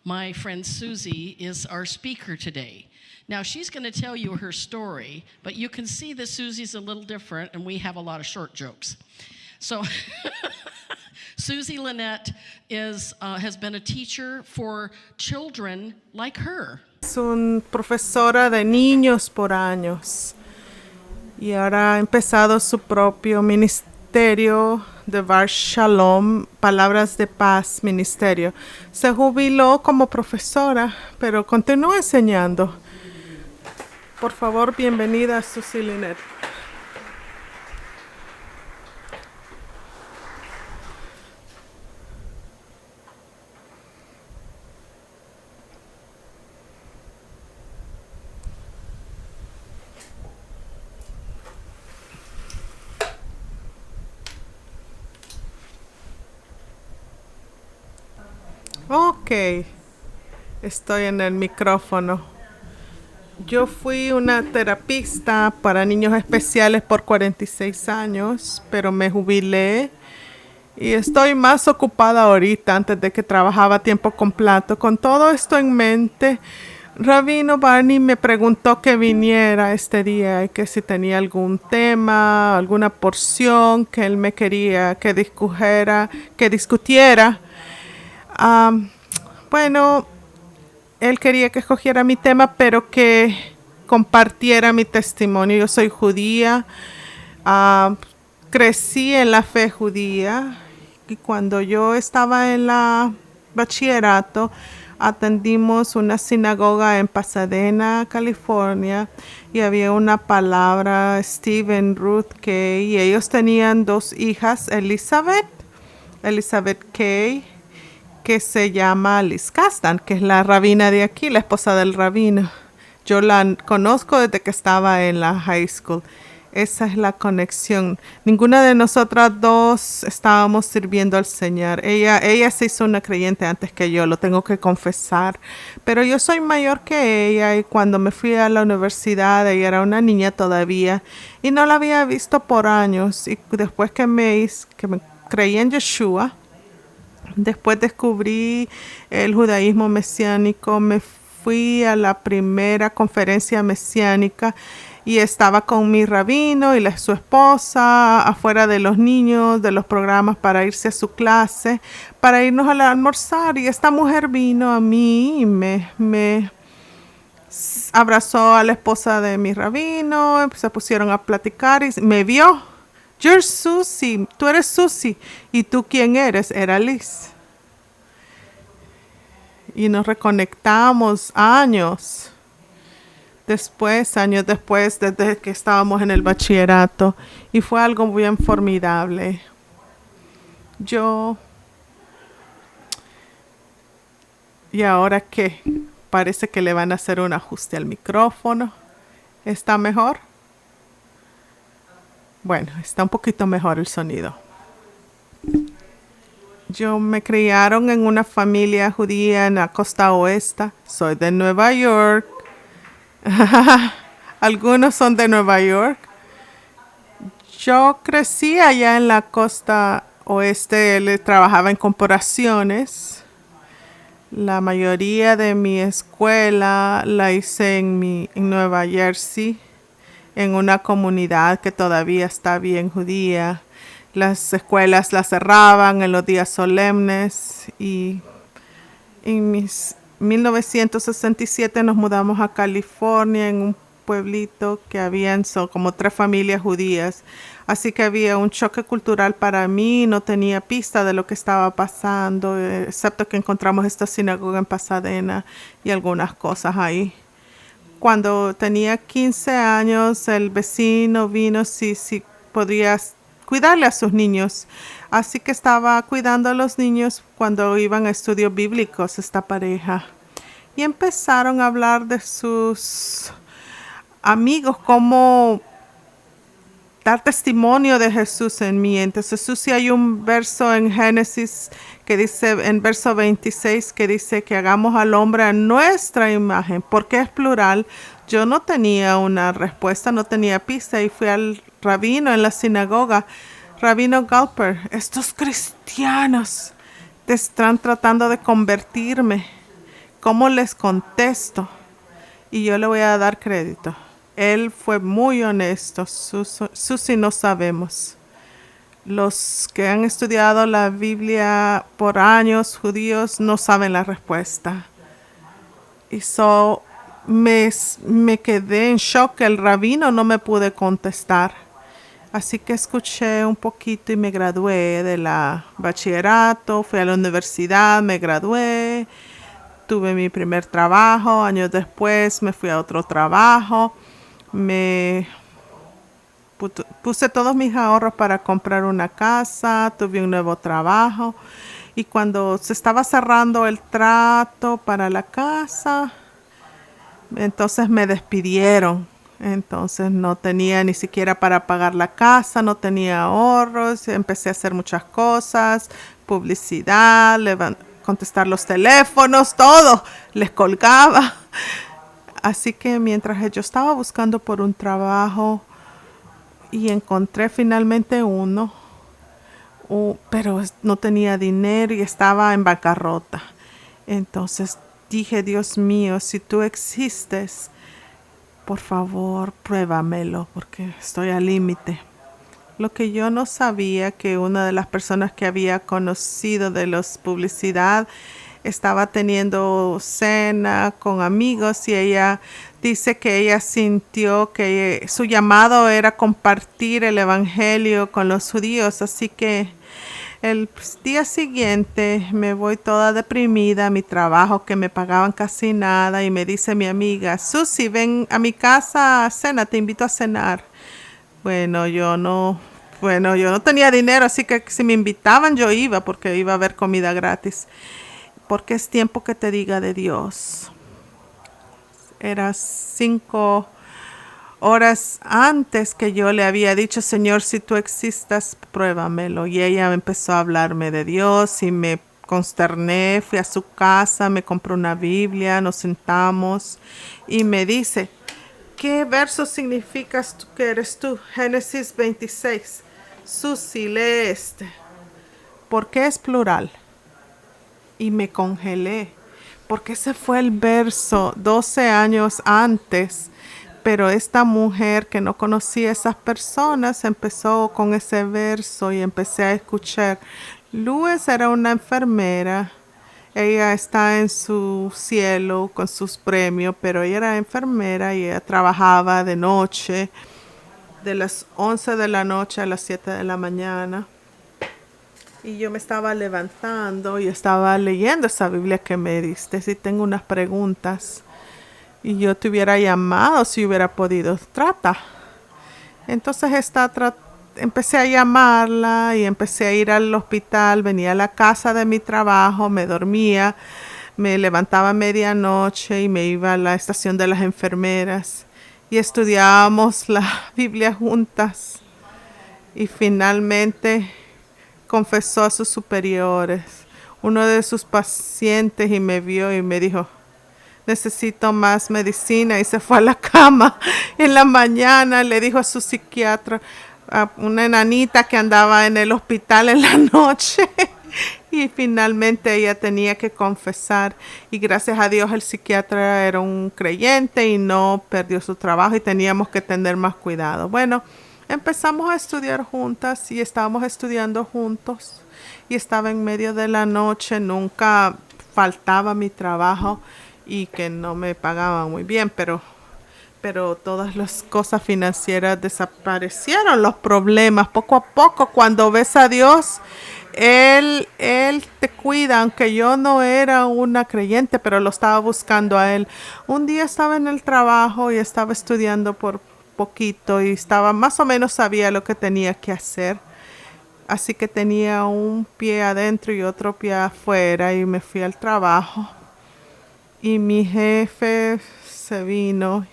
My friend Susie is our speaker today. Now, she's going to tell you her story, but you can see that Susie's a little different, and we have a lot of short jokes. So, Susie Lynette has been a teacher for children like her. Es una profesora de niños por años y ahora ha empezado su propio ministerio de Var Shalom, Palabras de Paz Ministerio. Se jubiló como profesora, pero continúa enseñando. Por favor, bienvenida a Susie Lynette. Ok, estoy en el micrófono. Yo fui una terapista para niños especiales por 46 años, pero me jubilé y estoy más ocupada ahorita antes de que trabajaba a tiempo completo. Con todo esto en mente, Rabino Barney me preguntó que viniera este día y que si tenía algún tema, alguna porción que él me quería que discutiera. Bueno, él quería que escogiera mi tema, pero que compartiera mi testimonio. Yo soy judía, crecí en la fe judía y cuando yo estaba en la bachillerato, atendimos una sinagoga en Pasadena, California, y había una palabra, Stephen Ruth Kay, y ellos tenían dos hijas, Elizabeth Kay, que se llama Liz Castan, que es la rabina de aquí, la esposa del rabino. Yo la conozco desde que estaba en la high school. Esa es la conexión. Ninguna de nosotras dos estábamos sirviendo al Señor. Ella se hizo una creyente antes que yo, lo tengo que confesar. Pero yo soy mayor que ella y cuando me fui a la universidad, ella era una niña todavía y no la había visto por años. Y después que me creí en Yeshua, después descubrí el judaísmo mesiánico, me fui a la primera conferencia mesiánica y estaba con mi rabino y su esposa afuera de los niños, de los programas para irse a su clase, para irnos a almorzar. Y esta mujer vino a mí y me abrazó a la esposa de mi rabino, se pusieron a platicar y me vio. You're Susie, tú eres Susie. ¿Y tú quién eres? Era Liz. Y nos reconectamos años después, desde que estábamos en el bachillerato. Y fue algo bien formidable. ¿Y ahora qué? Parece que le van a hacer un ajuste al micrófono. ¿Está mejor? Bueno, está un poquito mejor el sonido. Yo me criaron en una familia judía en la costa oeste. Soy de Nueva York. Algunos son de Nueva York. Yo crecí allá en la costa oeste. Él trabajaba en corporaciones. La mayoría de mi escuela la hice en Nueva Jersey, en una comunidad que todavía está bien judía. Las escuelas las cerraban en los días solemnes y en 1967 nos mudamos a California en un pueblito que habían como 3 familias judías. Así que había un choque cultural para mí, no tenía pista de lo que estaba pasando, excepto que encontramos esta sinagoga en Pasadena y algunas cosas ahí. Cuando tenía 15 años, el vecino vino si podría cuidarle a sus niños. Así que estaba cuidando a los niños cuando iban a estudios bíblicos esta pareja. Y empezaron a hablar de sus amigos, cómo dar testimonio de Jesús en mí. Entonces, sí hay un verso en Génesis que dice, en verso 26, que dice que hagamos al hombre a nuestra imagen. ¿Por qué es plural? Yo no tenía una respuesta, no tenía pista y fui al rabino en la sinagoga. Rabino Galper, estos cristianos te están tratando de convertirme. cómo les contesto. Y yo le voy a dar crédito. Él fue muy honesto. Susi, no sabemos. Los que han estudiado la Biblia por años, judíos, no saben la respuesta. Y me quedé en shock. El rabino no me pude contestar. Así que escuché un poquito y me gradué de la bachillerato. Fui a la universidad, me gradué. Tuve mi primer trabajo. Años después me fui a otro trabajo. Puse todos mis ahorros para comprar una casa, tuve un nuevo trabajo y cuando se estaba cerrando el trato para la casa, entonces me despidieron. Entonces no tenía ni siquiera para pagar la casa, no tenía ahorros, empecé a hacer muchas cosas, publicidad, contestar los teléfonos, todo, les colgaba. Así que mientras yo estaba buscando por un trabajo, y encontré finalmente uno, pero no tenía dinero y estaba en bancarrota. Entonces dije, Dios mío, si tú existes, por favor, pruébamelo, porque estoy al límite. Lo que yo no sabía, que una de las personas que había conocido de los publicidad estaba teniendo cena con amigos y ella dice que ella sintió que su llamado era compartir el evangelio con los judíos. Así que el día siguiente me voy toda deprimida a mi trabajo, que me pagaban casi nada, y me dice mi amiga, Susi, ven a mi casa a cena, te invito a cenar. Bueno, yo no tenía dinero, así que si me invitaban yo iba, porque iba a haber comida gratis. Porque es tiempo que te diga de Dios. Era 5 horas antes que yo le había dicho, Señor, si tú existas, pruébamelo. Y ella empezó a hablarme de Dios y me consterné. Fui a su casa, me compró una Biblia, nos sentamos y me dice, ¿qué verso significas que eres tú? Génesis 26. Susi, lee este. ¿Por qué es plural? Y me congelé, porque ese fue el verso 12 años antes, pero esta mujer que no conocía a esas personas empezó con ese verso y empecé a escuchar. Luis era una enfermera, ella está en su cielo con sus premios, pero ella era enfermera y ella trabajaba de noche, de las 11 de la noche a las 7 de la mañana. Y yo me estaba levantando y estaba leyendo esa Biblia que me diste. Si tengo unas preguntas y yo te hubiera llamado si hubiera podido. Trata. Entonces empecé a llamarla y empecé a ir al hospital. Venía a la casa de mi trabajo, me dormía, me levantaba a medianoche y me iba a la estación de las enfermeras. Y estudiábamos la Biblia juntas. Y finalmente confesó a sus superiores, uno de sus pacientes, y me vio y me dijo, necesito más medicina, y se fue a la cama. En la mañana le dijo a su psiquiatra, a una enanita que andaba en el hospital en la noche, y finalmente ella tenía que confesar, y gracias a Dios el psiquiatra era un creyente y no perdió su trabajo y teníamos que tener más cuidado. Bueno, empezamos a estudiar juntas y estábamos estudiando juntos y estaba en medio de la noche, nunca faltaba mi trabajo y que no me pagaban muy bien, pero todas las cosas financieras desaparecieron, los problemas, poco a poco, cuando ves a Dios, Él te cuida, aunque yo no era una creyente, pero lo estaba buscando a Él. Un día estaba en el trabajo y estaba estudiando por poquito y estaba más o menos sabía lo que tenía que hacer, así que tenía un pie adentro y otro pie afuera y me fui al trabajo y mi jefe se vino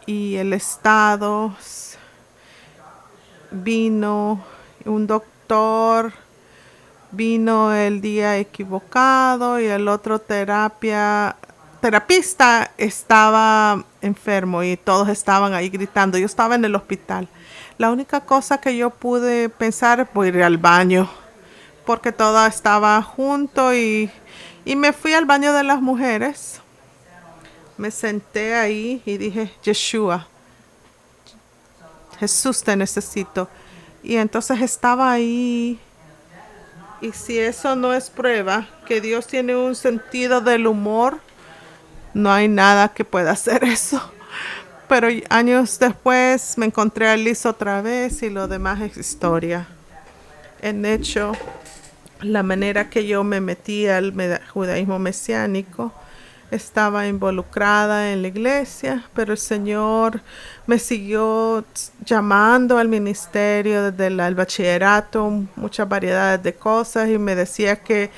y el estado vino, un doctor vino el día equivocado y el otro terapista estaba enfermo y todos estaban ahí gritando. Yo estaba en el hospital. La única cosa que yo pude pensar fue ir al baño, porque todo estaba junto y Y me fui al baño de las mujeres. Me senté ahí y dije, Yeshua, Jesús, te necesito. Y entonces estaba ahí. Y si eso no es prueba que Dios tiene un sentido del humor, no hay nada que pueda hacer eso. Pero años después me encontré a Liz otra vez y lo demás es historia. En hecho, la manera que yo me metí al judaísmo mesiánico, estaba involucrada en la iglesia, pero el Señor me siguió llamando al ministerio desde el bachillerato, muchas variedades de cosas, y me decía que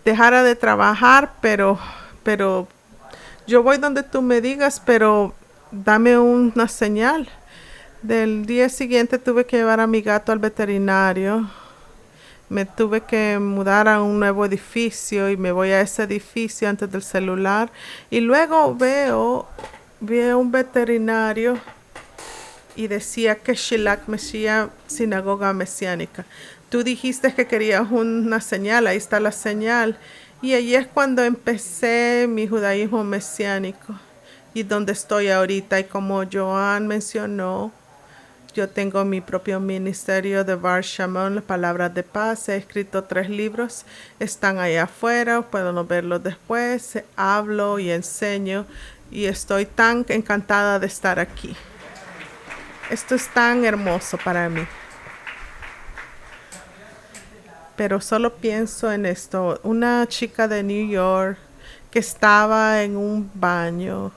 dejara de trabajar, pero yo voy donde tú me digas, pero dame una señal. Del día siguiente tuve que llevar a mi gato al veterinario. Me tuve que mudar a un nuevo edificio y me voy a ese edificio antes del celular. Y luego veo un veterinario y decía que Shilak Mesías, sinagoga mesiánica. Tú dijiste que querías una señal, ahí está la señal. Y ahí es cuando empecé mi judaísmo mesiánico y donde estoy ahorita. Y como Joan mencionó, yo tengo mi propio ministerio de Bar Shamon, las palabras de paz. He escrito 3 libros, están allá afuera, pueden verlos después. Hablo y enseño y estoy tan encantada de estar aquí. Esto es tan hermoso para mí. Pero solo pienso en esto. Una chica de New York que estaba en un baño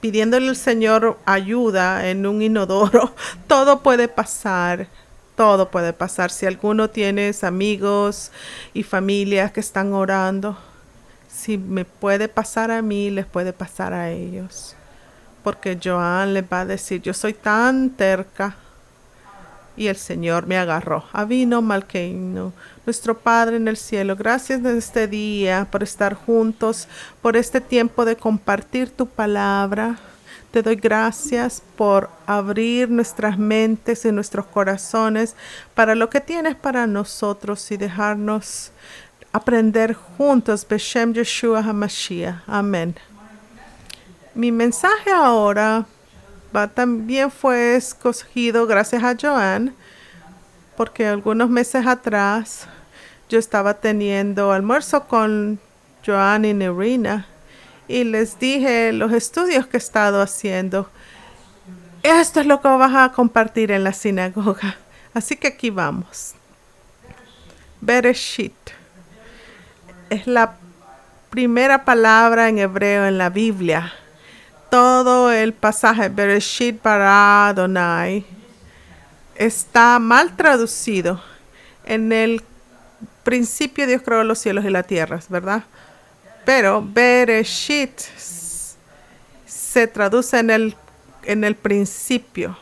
pidiéndole al Señor ayuda en un inodoro. Todo puede pasar. Todo puede pasar. Si alguno tienes amigos y familias que están orando, si me puede pasar a mí, les puede pasar a ellos. Porque Joan les va a decir, yo soy tan terca. Y el Señor me agarró. Avino Malkeinu, nuestro Padre en el cielo, gracias en este día por estar juntos, por este tiempo de compartir tu palabra. Te doy gracias por abrir nuestras mentes y nuestros corazones para lo que tienes para nosotros y dejarnos aprender juntos. Beshem Yeshua HaMashiach. Amén. Mi mensaje ahora también fue escogido gracias a Joan, porque algunos meses atrás yo estaba teniendo almuerzo con Joan y Nerina y les dije los estudios que he estado haciendo. Esto es lo que vas a compartir en la sinagoga. Así que aquí vamos. Bereshit es la primera palabra en hebreo en la Biblia. Todo el pasaje Bereshit bara Adonai está mal traducido. En el principio Dios creó los cielos y la tierra, ¿verdad? Pero Bereshit se traduce en el principio.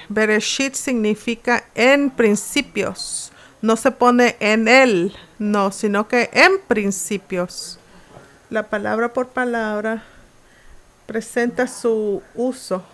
Bereshit significa en principios. No se pone en él, no, sino que en principios. La palabra por palabra presenta su uso.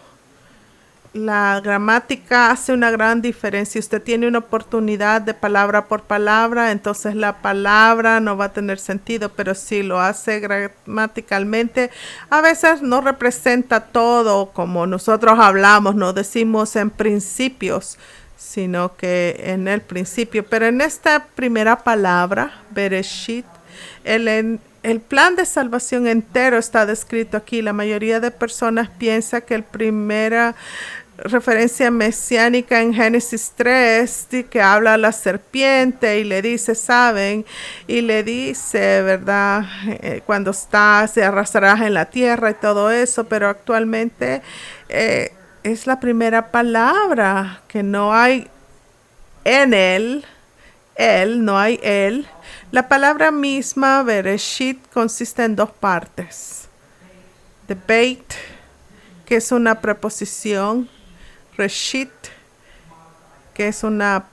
La gramática hace una gran diferencia. Usted tiene una oportunidad de palabra por palabra, entonces la palabra no va a tener sentido, pero si lo hace gramaticalmente, a veces no representa todo como nosotros hablamos, no decimos en principios, sino que en el principio. Pero en esta primera palabra, Bereshit, el plan de salvación entero está descrito aquí. La mayoría de personas piensa que el primera referencia mesiánica en Génesis 3, que habla a la serpiente y le dice, ¿saben? Y le dice, ¿verdad? Cuando se arrastrarás en la tierra y todo eso, pero actualmente es la primera palabra que no hay en él, no hay él. La palabra misma, Bereshit, consiste en 2 partes. The Beit, que es una preposición. Reshit, que es una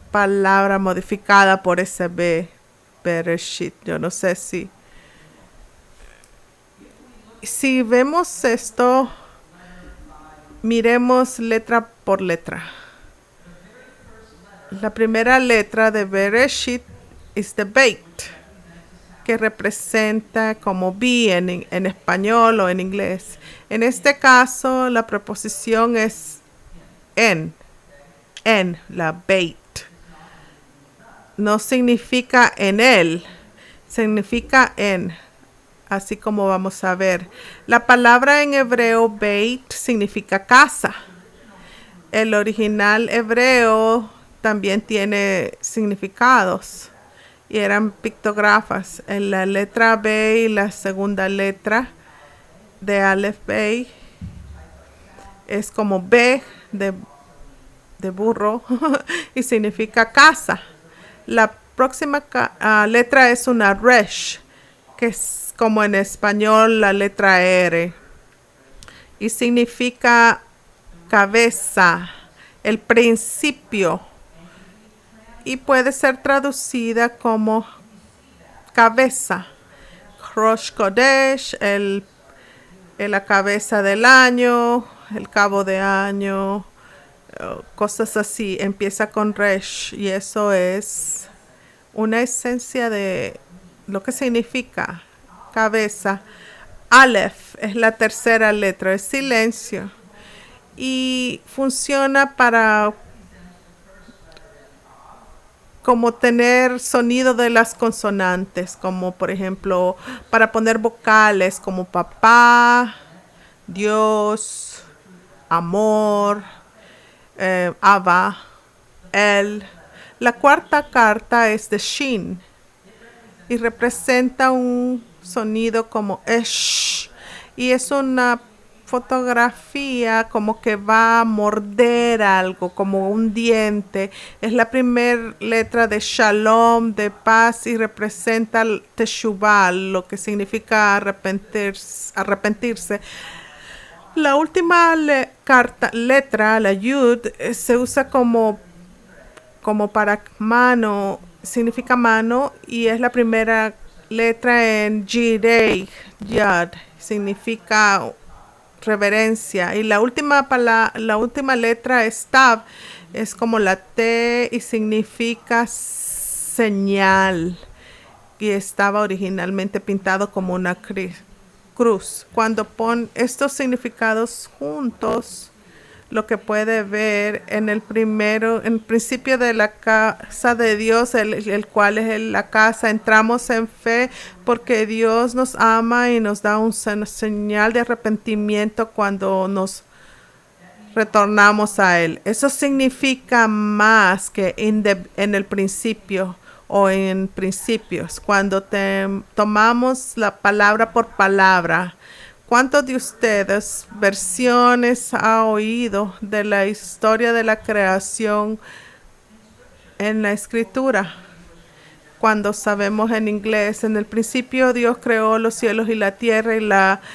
palabra modificada por ese B. Bereshit. Yo no sé si vemos esto, miremos letra por letra. La primera letra de Bereshit es the Beit. que representa como be en español o en inglés. En este caso, la preposición es en, la bait. No significa en él, significa en, así como vamos a ver. La palabra en hebreo beit significa casa. El original hebreo también tiene significados y eran pictógrafas. En la letra B y la segunda letra de Aleph Bey es como B de burro y significa casa. La próxima letra es una resh, que es como en español la letra R, y significa cabeza, el principio, y puede ser traducida como cabeza. Rosh Kodesh, la cabeza del año, el cabo de año, cosas así. Empieza con Resh y eso es una esencia de lo que significa cabeza. Aleph es la tercera letra, es silencio. Y funciona para como tener sonido de las consonantes, como por ejemplo para poner vocales como papá, Dios, amor, Abba, él. La cuarta carta es de Shin y representa un sonido como Esh y es una fotografía como que va a morder algo, como un diente. Es la primera letra de Shalom, de paz, y representa el Teshuvah, lo que significa arrepentirse. La última letra, la Yud, se usa como para mano, significa mano, y es la primera letra en Jirei, Yad, significa reverencia. Y la última letra es Tav, es como la T y significa señal. Y estaba originalmente pintado como una cruz. Cuando pon estos significados juntos, lo que puede ver en el principio de la casa de Dios, el cual es la casa, entramos en fe porque Dios nos ama y nos da una señal de arrepentimiento cuando nos retornamos a Él. Eso significa más que en el principio o en principios, cuando tomamos la palabra por palabra. ¿Cuántos de ustedes versiones ha oído de la historia de la creación en la escritura? Cuando sabemos en inglés, en el principio Dios creó los cielos y la tierra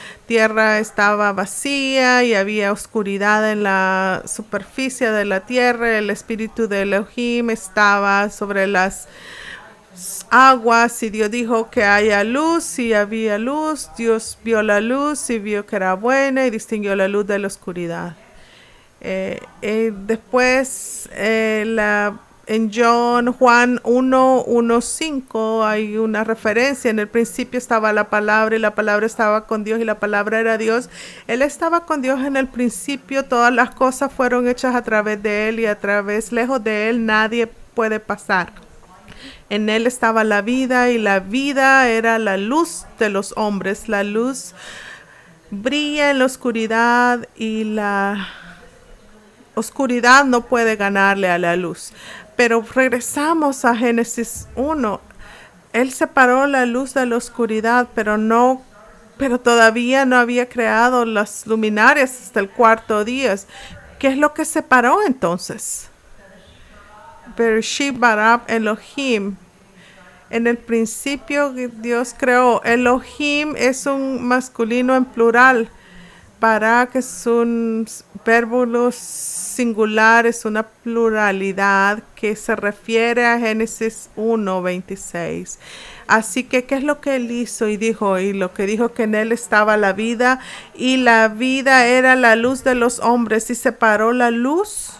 estaba vacía y había oscuridad en la superficie de la tierra. El espíritu de Elohim estaba sobre las aguas y Dios dijo que haya luz y había luz. Dios vio la luz y vio que era buena y distinguió la luz de la oscuridad. Después en Juan 1:5 hay una referencia. En el principio estaba la palabra y la palabra estaba con Dios y la palabra era Dios. Él estaba con Dios en el principio. Todas las cosas fueron hechas a través de Él y lejos de Él nadie puede pasar. En Él estaba la vida y la vida era la luz de los hombres. La luz brilla en la oscuridad y la oscuridad no puede ganarle a la luz. Pero regresamos a Génesis 1. Él separó la luz de la oscuridad, pero todavía no había creado las luminarias hasta el cuarto día. ¿Qué es lo que separó entonces? Bereshit bara Elohim. En el principio Dios creó. Elohim es un masculino en plural. Barak es un verbo singular, es una pluralidad que se refiere a Génesis 1:26. Así que, ¿qué es lo que Él hizo? Y lo que dijo que en Él estaba la vida, y la vida era la luz de los hombres, y separó la luz.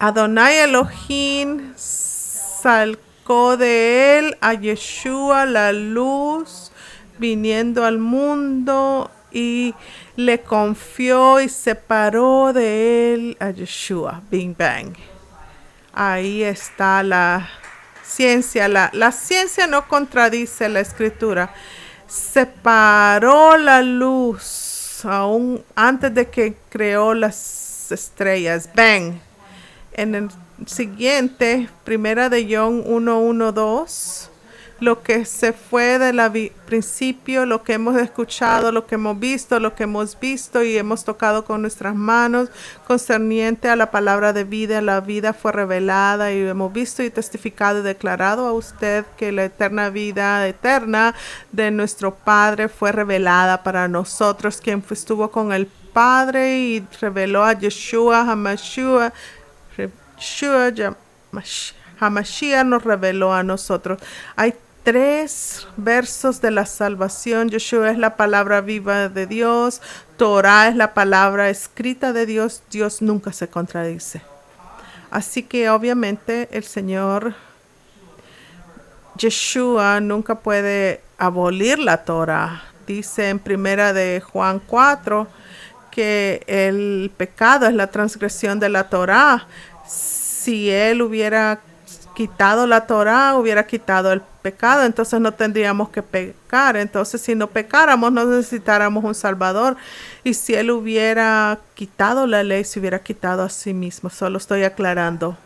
Adonai Elohim sacó de él a Yeshua, la luz, viniendo al mundo, y le confió y separó de él a Yeshua. Bing Bang. Ahí está la ciencia. La ciencia no contradice la escritura. Separó la luz aún antes de que creó las estrellas. Bang. En el siguiente, primera de John 1:1-2, lo que se fue del principio, lo que hemos escuchado, lo que hemos visto y hemos tocado con nuestras manos, concerniente a la palabra de vida, la vida fue revelada y hemos visto y testificado y declarado a usted que la eterna vida eterna de nuestro Padre fue revelada para nosotros, quien estuvo con el Padre y reveló a Yeshua HaMashiach. Hamashiach nos reveló a nosotros. Hay 3 versos de la salvación. Yeshua es la palabra viva de Dios. Torah es la palabra escrita de Dios. Dios nunca se contradice. Así que obviamente el Señor Yeshua nunca puede abolir la Torah. Dice en primera de Juan 4 que el pecado es la transgresión de la Torah. Si él hubiera quitado la Torah, hubiera quitado el pecado, entonces no tendríamos que pecar. Entonces, si no pecáramos, no necesitáramos un Salvador. Y si él hubiera quitado la ley, se hubiera quitado a sí mismo. Solo estoy aclarando.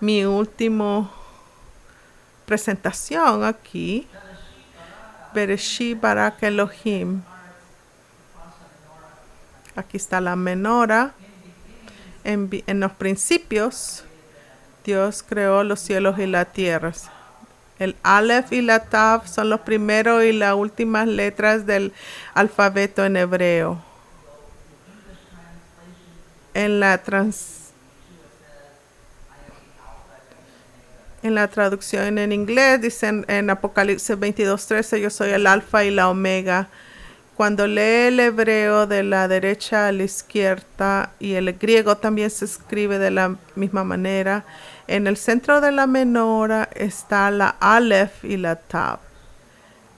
Mi último presentación aquí. Bereshit Barak Elohim. Aquí está la menora. En los principios, Dios creó los cielos y la tierra. El Aleph y la Tav son los primeros y las últimas letras del alfabeto en hebreo. En la traducción en inglés, dicen en Apocalipsis 22:13, yo soy el alfa y la omega. Cuando lee el hebreo de la derecha a la izquierda, y el griego también se escribe de la misma manera, en el centro de la menora está la Aleph y la Tav,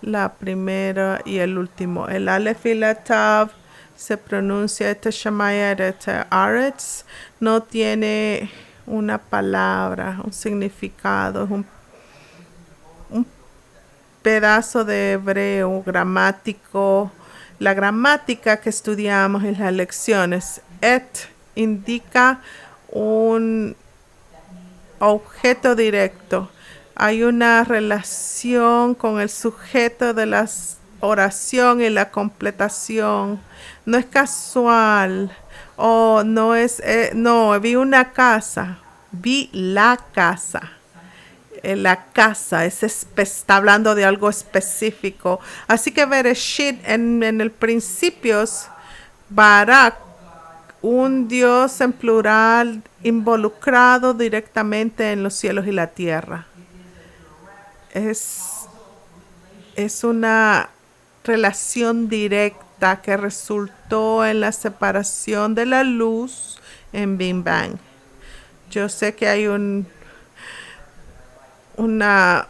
la primera y el último. El Aleph y la Tav se pronuncia Teshamaya Aretz, no tiene una palabra, un significado, es un pedazo de hebreo gramático. La gramática que estudiamos en las lecciones. Et indica un objeto directo. Hay una relación con el sujeto de la oración y la completación. No es casual. No es, no, vi una casa. Vi la casa. La casa está hablando de algo específico. Así que Bereshit en el principio, Barak, un Dios en plural involucrado directamente en los cielos y la tierra. Es una relación directa que resultó en la separación de la luz en Big Bang. Yo sé que hay una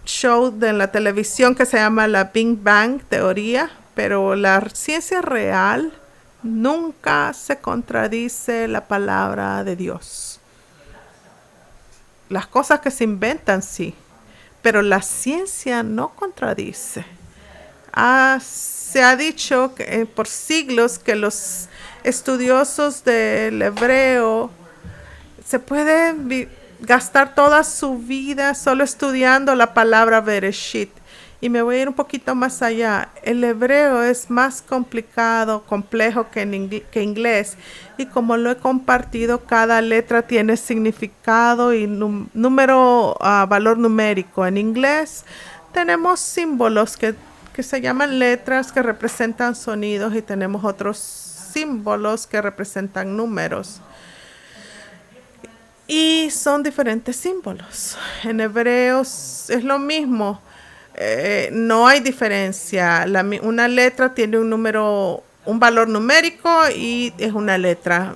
show de la televisión que se llama la Big Bang Teoría, pero la ciencia real nunca se contradice la palabra de Dios. Las cosas que se inventan sí, pero la ciencia no contradice. Se ha dicho que, por siglos, que los estudiosos del hebreo se pueden gastar toda su vida solo estudiando la palabra Bereshit. Y me voy a ir un poquito más allá. El hebreo es más complejo que inglés. Y como lo he compartido, cada letra tiene significado y valor numérico. En inglés tenemos símbolos que se llaman letras que representan sonidos y tenemos otros símbolos que representan números. Y son diferentes símbolos. En hebreo es lo mismo. No hay diferencia. Una letra tiene un valor numérico y es una letra.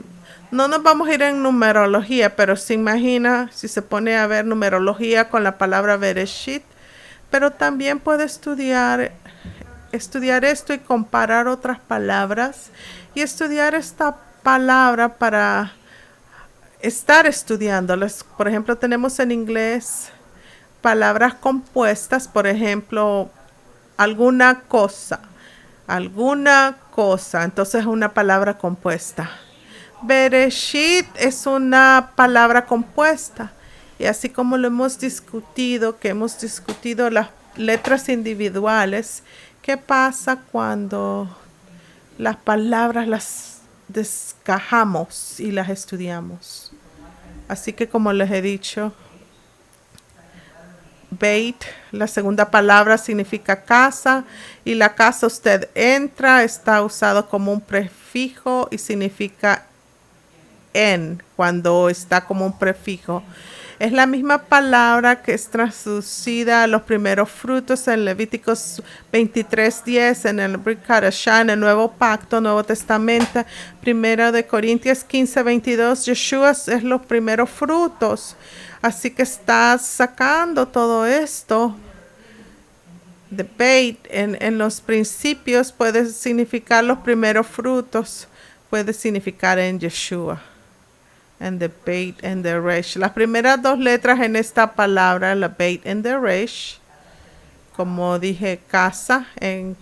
No nos vamos a ir en numerología, pero se imagina si se pone a ver numerología con la palabra Bereshit, pero también puede estudiar esto y comparar otras palabras y estudiar esta palabra para estar estudiándolas. Por ejemplo, tenemos en inglés palabras compuestas, por ejemplo, alguna cosa, entonces es una palabra compuesta. Bereshit es una palabra compuesta. Y así como lo hemos discutido, las letras individuales, ¿qué pasa cuando las palabras las descajamos y las estudiamos? Así que como les he dicho, Beit, la segunda palabra significa casa, y la casa usted entra, está usado como un prefijo y significa en cuando está como un prefijo. Es la misma palabra que es traducida a los primeros frutos en Levíticos 23:10, en el Brit Hadashah, en el Nuevo Pacto, Nuevo Testamento, 1 de Corintios 15:22. Yeshua es los primeros frutos. Así que está sacando todo esto. The Beit en los principios puede significar los primeros frutos, puede significar en Yeshua. And the Beit and the Resh. Las primeras dos letras en esta palabra, la Beit and the Resh, como dije, casa. En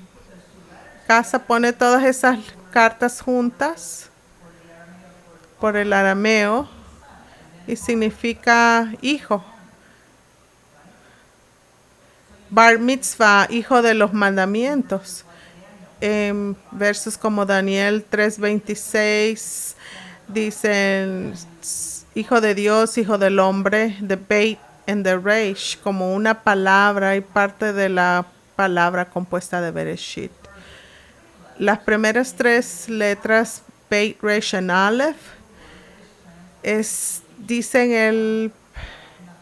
casa pone todas esas cartas juntas por el arameo y significa hijo. Bar mitzvah, hijo de los mandamientos. En versos como Daniel 3:26 dicen hijo de Dios, hijo del hombre, the Beit and the Resh, como una palabra y parte de la palabra compuesta de Bereshit. Las primeras tres letras, Beit, Resh and Aleph, dicen el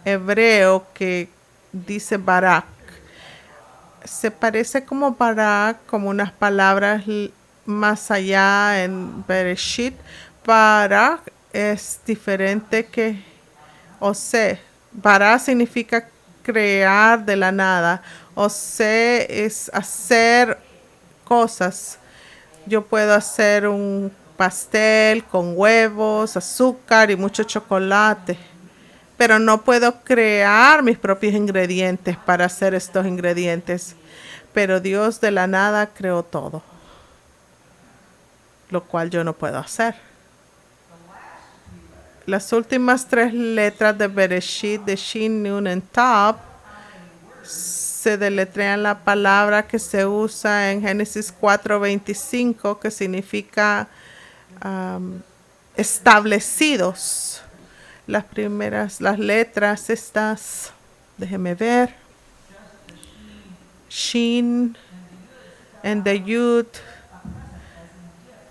hebreo que dice Barak. Se parece como Barak, como unas palabras más allá en Bereshit. Barak es diferente que Ose. Barak significa crear de la nada. Ose es hacer cosas. Yo puedo hacer un pastel con huevos, azúcar y mucho chocolate, pero no puedo crear mis propios ingredientes para hacer estos ingredientes. Pero Dios de la nada creó todo, lo cual yo no puedo hacer. Las últimas tres letras de Bereshit, de Shin, Nun y Tav, se deletrean la palabra que se usa en Génesis 4:25, que significa establecidos. Las letras estas, déjeme ver, Shin and the Yud,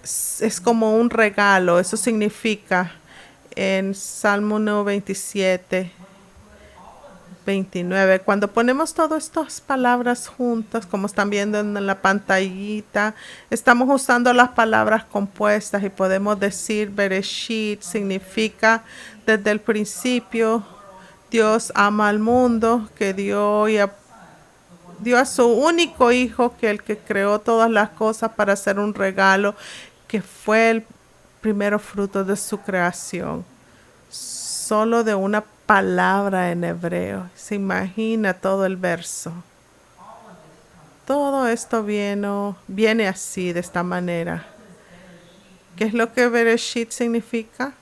es como un regalo. Eso significa en Salmo 27, 29. Cuando ponemos todas estas palabras juntas, como están viendo en la pantallita, estamos usando las palabras compuestas y podemos decir Bereshit significa desde el principio. Dios ama al mundo, que dio a su único hijo, que el que creó todas las cosas para hacer un regalo, que fue el primero fruto de su creación. Solo de una palabra en hebreo. Se imagina todo el verso. Todo esto viene así, de esta manera. ¿Qué es lo que Bereshit significa?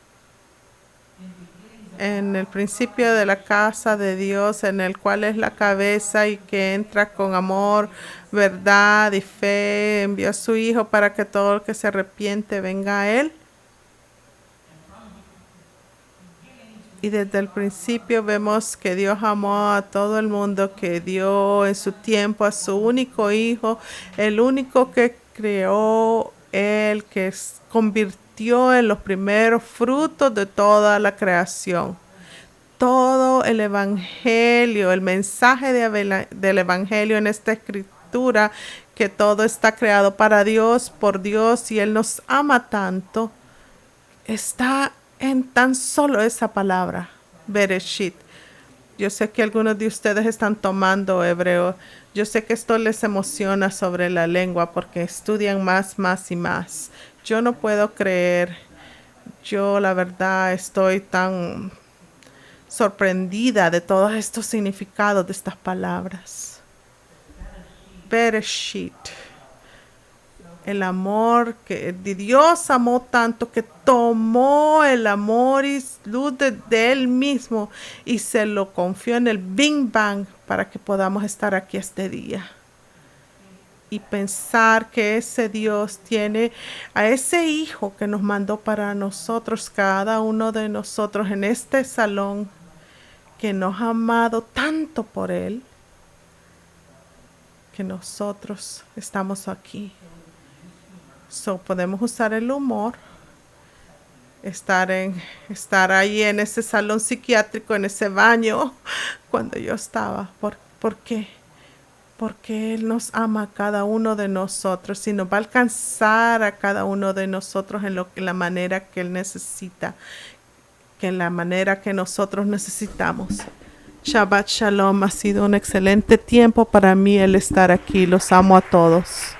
En el principio de la casa de Dios, en el cual es la cabeza y que entra con amor, verdad y fe, envió a su Hijo para que todo el que se arrepiente venga a Él. Y desde el principio vemos que Dios amó a todo el mundo, que dio en su tiempo a su único Hijo, el único que creó Él, que convirtió en los primeros frutos de toda la creación. Todo el Evangelio, el mensaje del Evangelio en esta escritura, que todo está creado para Dios, por Dios, y Él nos ama tanto está en tan solo esa palabra, Bereshit. Yo sé que algunos de ustedes están tomando hebreo. Yo sé que esto les emociona sobre la lengua porque estudian más y más. Yo no puedo creer. Yo la verdad estoy tan sorprendida de todos estos significados de estas palabras. Bereshit. El amor que Dios amó tanto que tomó el amor y luz de Él mismo y se lo confió en el Big Bang para que podamos estar aquí este día. Y pensar que ese Dios tiene a ese Hijo que nos mandó para nosotros, cada uno de nosotros en este salón, que nos ha amado tanto por Él, que nosotros estamos aquí. So, podemos usar el humor, estar ahí en ese salón psiquiátrico, en ese baño, cuando yo estaba. ¿Por qué? Porque Él nos ama a cada uno de nosotros y nos va a alcanzar a cada uno de nosotros en la manera que Él necesita, que en la manera que nosotros necesitamos. Shabbat Shalom, ha sido un excelente tiempo para mí el estar aquí. Los amo a todos.